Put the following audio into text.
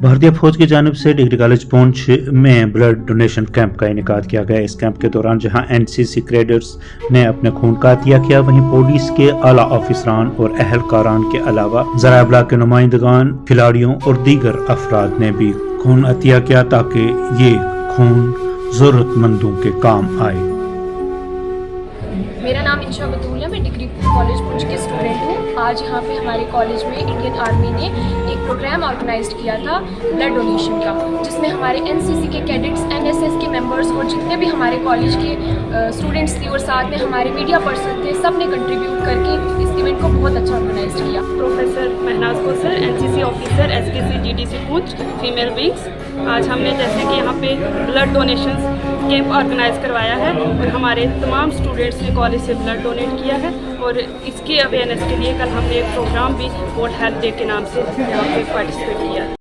भारतीय फौज की जानिब से डिग्री कॉलेज पुंछ में ब्लड डोनेशन कैंप का इनेकाद किया गया। इस कैंप के दौरान जहां एनसीसी कैडेट्स ने अपने खून का अतिया किया, वहीं पुलिस के आला ऑफिसरान और अहलकारान के अलावा ज़राए इब्लाग के नुमाइंदगान, खिलाड़ियों और दीगर अफराद ने भी खून अतिया किया ताकि ये खून जरूरतमंदों के काम आए। मेरा नाम इंशा बतूल है। मैं डिग्री कॉलेज पुंछ के स्टूडेंट हूँ। आज यहाँ पे हमारे कॉलेज में इंडियन आर्मी ने एक प्रोग्राम ऑर्गेनाइज्ड किया था ब्लड डोनेशन का, जिसमें हमारे एनसीसी के कैडेट्स, एनएसएस के मेंबर्स और जितने भी हमारे कॉलेज के स्टूडेंट्स थे और साथ में हमारे मीडिया पर्सन थे, सब ने कंट्रीब्यूट करके इस इवेंट को बहुत अच्छा ऑर्गेनाइज किया। Professor Mahnaz Kausar, NCC officer, SKC GDC Poonch, female wings. आज हमने जैसे कि यहाँ पे ब्लड डोनेशन कैंप ऑर्गेनाइज करवाया है और हमारे तमाम स्टूडेंट्स ने कॉलेज से ब्लड डोनेट किया है और इसके अवेयरनेस के लिए कल हमने एक प्रोग्राम भी वर्ल्ड हेल्थ डे के नाम से यहाँ पे पार्टिसिपेट किया।